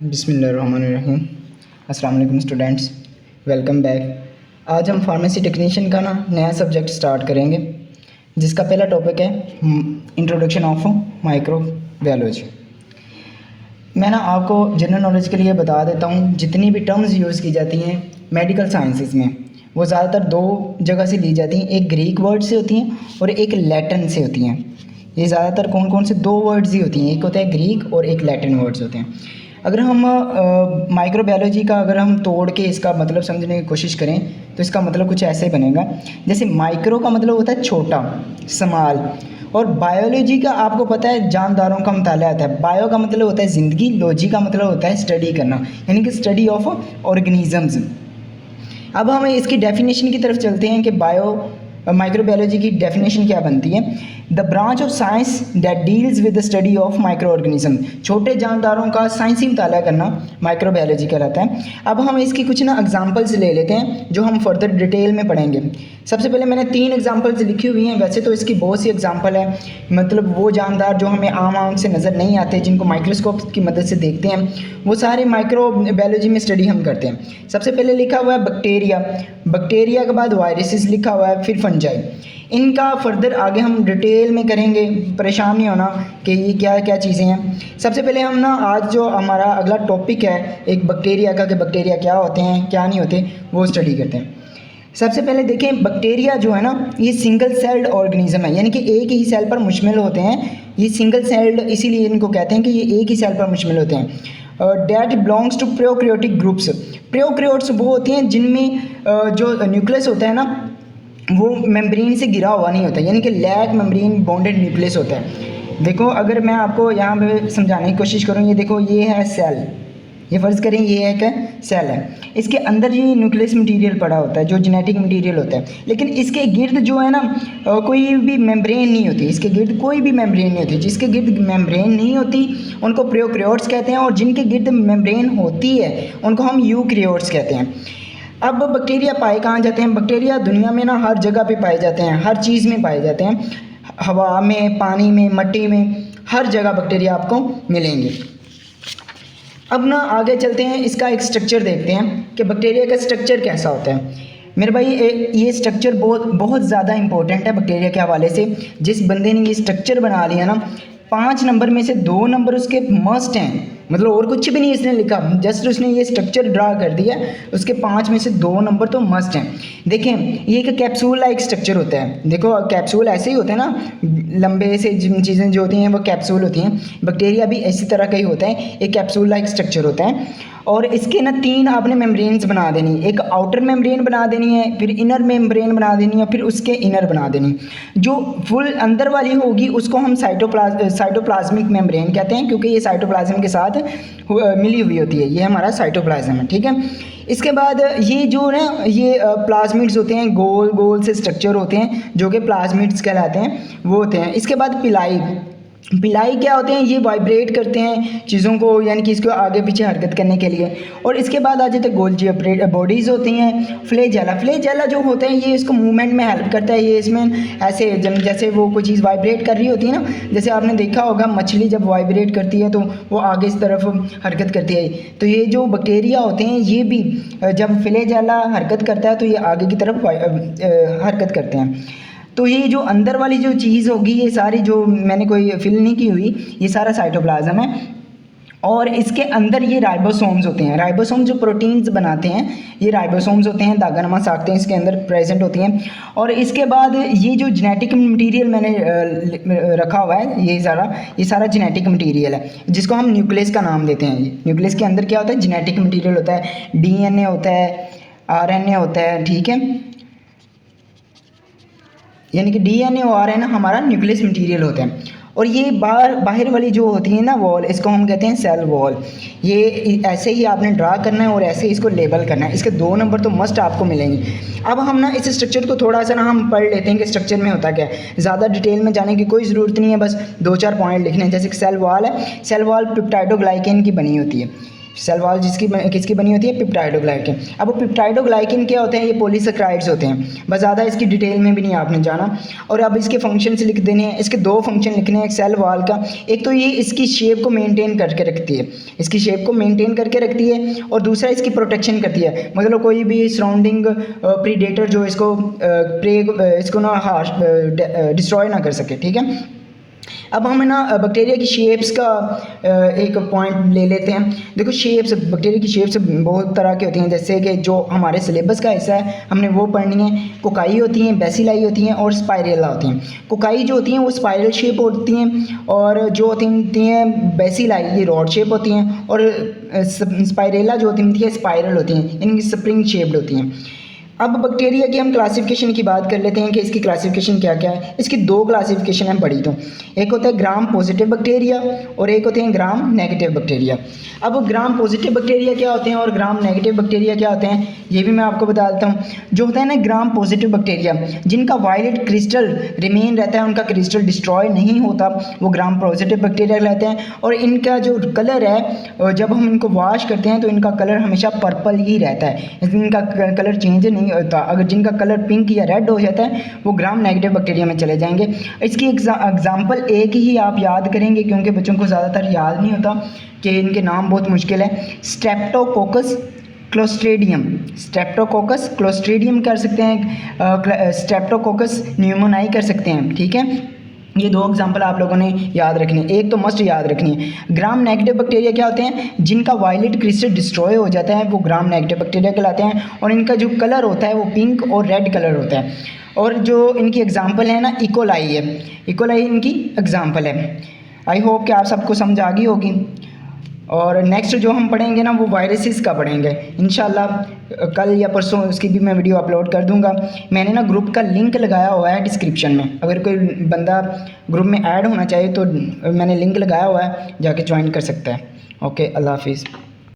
बिस्मिल्लाहिर्रहमानिर्रहीम। अस्सलाम वालेकुम स्टूडेंट्स, वेलकम बैक। आज हम फार्मेसी टेक्नीशियन का नया सब्जेक्ट स्टार्ट करेंगे, जिसका पहला टॉपिक है इंट्रोडक्शन ऑफ माइक्रोबायोलॉजी। मैं आपको जनरल नॉलेज के लिए बता देता हूँ, जितनी भी टर्म्स यूज़ की जाती हैं मेडिकल साइंसेस में, वो ज़्यादातर दो जगह से ली जाती हैं। एक ग्रीक वर्ड से होती हैं और एक लैटिन से होती हैं। ये ज़्यादातर कौन कौन से दो वर्ड्स ही होती हैं, एक होता है ग्रीक और एक लैटिन वर्ड्स होते हैं। अगर हम माइक्रोबायोलॉजी का अगर हम तोड़ के इसका मतलब समझने की कोशिश करें तो इसका मतलब कुछ ऐसे बनेगा, जैसे माइक्रो का मतलब होता है छोटा, स्मॉल, और बायोलॉजी का आपको पता है जानदारों का मुताला आता है। बायो का मतलब होता है ज़िंदगी, लॉजी का मतलब होता है स्टडी करना, यानी कि स्टडी ऑफ ऑर्गेनिजम्स। अब हम इसकी डेफिनेशन की तरफ चलते हैं कि माइक्रोबायोलॉजी की डेफिनेशन क्या बनती है। The branch of science that deals with the study of micro organism, छोटे जानदारों का साइंसी मुताला करना माइक्रोबायोलॉजी कहलाता है। अब हम इसकी कुछ एग्जांपल्स ले लेते हैं जो हम फर्दर डिटेल में पढ़ेंगे। सबसे पहले मैंने 3 एग्जांपल्स लिखी हुई हैं। वैसे तो इसकी बहुत सी एग्जांपल है, मतलब वो जानदार जो हमें आम आँख से नज़र नहीं आते, जिनको माइक्रोस्कोप की मदद से देखते हैं, वो सारे माइक्रोबायोलॉजी में स्टडी हम करते हैं। सबसे पहले लिखा हुआ है बैक्टीरिया के बाद वायरसेस लिखा हुआ है, फिर फंजाई। इनका फर्दर आगे हम डिटेल में करेंगे, परेशान नहीं होना कि ये क्या क्या चीज़ें हैं। सबसे पहले हम आज जो हमारा अगला टॉपिक है एक बैक्टीरिया का, कि बैक्टीरिया क्या होते हैं क्या नहीं होते, वो स्टडी करते हैं। सबसे पहले देखें, बैक्टीरिया जो है ये सिंगल सेल्ड ऑर्गेनिज्म है, यानी कि एक ही सेल पर मुश्तमिल होते हैं। ये सिंगल सेल्ड इसीलिए इनको कहते हैं कि ये एक ही सेल पर मुश्तमिल होते हैं। That belongs to prokaryotic groups. Prokaryotes वो होती हैं जिनमें जो न्यूक्लियस होता है वो मेम्ब्रेन से घिरा हुआ नहीं होता, यानी कि लैग मेम्ब्रेन बॉन्डेड न्यूक्लियस होता है। देखो, अगर मैं आपको यहाँ पे समझाने की कोशिश करूँ, ये देखो, ये है सेल, ये फ़र्ज़ करें ये एक सेल है, इसके अंदर ये न्यूक्लियस मटेरियल पड़ा होता है जो जेनेटिक मटेरियल होता है, लेकिन इसके गिर्द जो है कोई भी मेम्ब्रेन नहीं होती, इसके गिर्द कोई भी मेम्ब्रेन नहीं होती। जिसके गिर्द मेम्ब्रेन नहीं होती उनको प्रोकैरियोट्स कहते हैं, और जिनके गिर्द मेम्ब्रेन होती है उनको हम यूकैरियोट्स कहते हैं। अब बैक्टीरिया पाए कहाँ जाते हैं? बैक्टीरिया दुनिया में हर जगह पे पाए जाते हैं, हर चीज़ में पाए जाते हैं, हवा में, पानी में, मिट्टी में, हर जगह बैक्टीरिया आपको मिलेंगे। अब आगे चलते हैं, इसका एक स्ट्रक्चर देखते हैं कि बैक्टीरिया का स्ट्रक्चर कैसा होता है। मेरे भाई ये स्ट्रक्चर बहुत ज़्यादा इंपॉर्टेंट है बैक्टीरिया के हवाले से। जिस बंदे ने ये स्ट्रक्चर बना लिया 5 नंबर में से 2 नंबर उसके मस्ट हैं, मतलब और कुछ भी नहीं इसने लिखा, जस्ट उसने ये स्ट्रक्चर ड्रा कर दिया, उसके 5 में से 2 नंबर तो मस्ट हैं। देखें, ये एक कैप्सूल लाइक स्ट्रक्चर होता है। देखो, कैप्सूल ऐसे ही होते हैं लंबे से जिन चीज़ें जो होती हैं वो कैप्सूल होती हैं। बैक्टीरिया भी इसी तरह का ही होता है, एक कैप्सूल लाइक स्ट्रक्चर होता है। और इसके 3 आपने मेम्ब्रेन्स बना देनी, एक आउटर मेम्ब्रेन बना देनी है, फिर इनर मेम्ब्रेन बना देनी है, फिर उसके इनर बना देनी। जो फुल अंदर वाली होगी उसको हम साइटोप्लाज्मिक मेम्ब्रेन कहते हैं, क्योंकि ये साइटोप्लाज्म के साथ मिली हुई होती है, ये हमारा साइटोप्लाज्म है, ठीक है। इसके बाद ये जो ये प्लाज्मिड्स होते हैं, गोल गोल से स्ट्रक्चर होते हैं जो कि प्लाज्मिड्स कहलाते हैं, वो होते हैं। इसके बाद पिलाई क्या होते हैं? ये वाइब्रेट करते हैं चीज़ों को, यानी कि इसको आगे पीछे हरकत करने के लिए। और इसके बाद आ जाते हैं गोल्जी बॉडीज़ होती हैं। फ्लैजेला जो होते हैं ये इसको मूवमेंट में हेल्प करता है। ये इसमें ऐसे जैसे वो कोई चीज़ वाइब्रेट कर रही होती है जैसे आपने देखा होगा मछली जब वाइब्रेट करती है तो वो आगे इस तरफ हरकत करती है। तो ये जो बैक्टीरिया होते हैं ये भी जब फ्लैजेला हरकत करता है तो ये आगे की तरफ हरकत करते हैं। तो ये जो अंदर वाली जो चीज़ होगी, ये सारी जो मैंने कोई फिल नहीं की हुई, ये सारा साइटोप्लाज्म है। और इसके अंदर ये राइबोसोम्स होते हैं। राइबोसोम जो प्रोटीन्स बनाते हैं, ये राइबोसोम्स होते हैं, दागानुमा साख्तें इसके अंदर प्रेजेंट होती हैं। और इसके बाद ये जो जेनेटिक मटेरियल मैंने रखा हुआ है, ये सारा जेनेटिक मटेरियल है, जिसको हम न्यूक्लियस का नाम देते हैं। न्यूक्लियस के अंदर क्या होता है? जेनेटिक मटेरियल होता है, DNA होता है, RNA होता है, ठीक है, यानी कि DNA और RNA हमारा न्यूक्लियस मटेरियल होता है। और ये बाहर वाली जो होती है वॉल, इसको हम कहते हैं सेल वॉल। ये ऐसे ही आपने ड्रा करना है और ऐसे ही इसको लेबल करना है। इसके 2 नंबर तो मस्ट आपको मिलेंगे। अब हम इस स्ट्रक्चर को थोड़ा सा हम पढ़ लेते हैं कि स्ट्रक्चर में होता क्या है। ज़्यादा डिटेल में जाने की कोई ज़रूरत नहीं है, बस 2-4 पॉइंट लिखने हैं। जैसे कि सेल वॉल है, सेल वॉल पेप्टाइडोग्लाइकेन की बनी होती है। सेल वॉल किसकी बनी होती है, पेप्टाइडोग्लाइकिन। अब वो पेप्टाइडोग्लाइकिन क्या होते हैं, ये पॉलीसेकेराइड्स होते हैं, बस ज़्यादा इसकी डिटेल में भी नहीं आपने जाना। और अब इसके फंक्शंस लिख देने हैं, इसके दो फंक्शन लिखने हैं एक सेल वॉल का। एक तो ये इसकी शेप को मेंटेन करके रखती है, इसकी शेप को मेंटेन करके रखती है, और दूसरा इसकी प्रोटेक्शन करती है, मतलब कोई भी सराउंडिंग प्रीडेटर जो इसको ना डिस्ट्रॉय ना कर सके, ठीक है। अब हम ना बैक्टीरिया की शेप्स का एक पॉइंट ले लेते हैं। देखो शेप्स, बैक्टीरिया की शेप्स बहुत तरह की होती हैं, जैसे कि जो हमारे सिलेबस का हिस्सा है हमने वो पढ़नी है। कोकाई होती हैं, बेसिलाई होती हैं और स्पाइरेला होती हैं। कोकाई जो होती हैं वो स्पाइरल शेप होती हैं, और जो होती हैं बेसिलाई ये रॉड शेप होती हैं, और स्पाइरेला जो होती है स्पाइरल होती हैं, इनकी स्प्रिंग शेप्ड होती हैं। अब बैक्टीरिया की हम क्लासिफिकेशन की बात कर लेते हैं कि इसकी क्लासिफिकेशन क्या क्या है। इसकी दो क्लासिफिकेशन है बड़ी, तो एक होता है ग्राम पॉजिटिव बैक्टीरिया और एक होते हैं ग्राम नेगेटिव बैक्टीरिया। अब ग्राम पॉजिटिव बैक्टीरिया क्या होते हैं और ग्राम नेगेटिव बैक्टीरिया क्या होते हैं, ये भी मैं आपको बता देता हूँ। जो होता है ना ग्राम पॉजिटिव बैक्टीरिया, जिनका वायलेट क्रिस्टल रिमेन रहता है, उनका क्रिस्टल डिस्ट्रॉय नहीं होता, वो ग्राम पॉजिटिव बैक्टीरिया कहलाते हैं। और इनका जो कलर है, जब हम इनको वॉश करते हैं तो इनका कलर हमेशा पर्पल ही रहता है, इनका कलर चेंज नहीं होता। अगर जिनका कलर पिंक या रेड हो जाता है वो ग्राम नेगेटिव बैक्टीरिया में चले जाएंगे। इसकी एग्जाम्पल एक ही आप याद करेंगे, क्योंकि बच्चों को ज़्यादातर याद नहीं होता कि इनके नाम बहुत मुश्किल है। स्ट्रेप्टोकोकस क्लोस्ट्रीडियम, स्ट्रेप्टोकोकस क्लोस्ट्रीडियम कर सकते हैं, स्ट्रेप्टोकोकस न्यूमोनाई कर सकते हैं, ठीक है। ये दो एग्जाम्पल आप लोगों ने याद रखनी है, एक तो मस्ट याद रखनी है। ग्राम नेगेटिव बैक्टीरिया क्या होते हैं, जिनका वायलेट क्रिस्टल डिस्ट्रॉय हो जाता है वो ग्राम नेगेटिव बैक्टीरिया कहलाते हैं, और इनका जो कलर होता है वो पिंक और रेड कलर होता है। और जो इनकी एग्जाम्पल है ना इकोलाई है, इकोलाई इनकी एग्जाम्पल है। आई होप कि आप सबको समझ आ गई होगी। और नेक्स्ट जो हम पढ़ेंगे ना वो वायरसेस का पढ़ेंगे इंशाल्लाह, कल या परसों उसकी भी मैं वीडियो अपलोड कर दूंगा। मैंने ना ग्रुप का लिंक लगाया हुआ है डिस्क्रिप्शन में, अगर कोई बंदा ग्रुप में ऐड होना चाहिए तो मैंने लिंक लगाया हुआ है, जाके ज्वाइन कर सकता है। ओके, अल्लाह हाफिज़।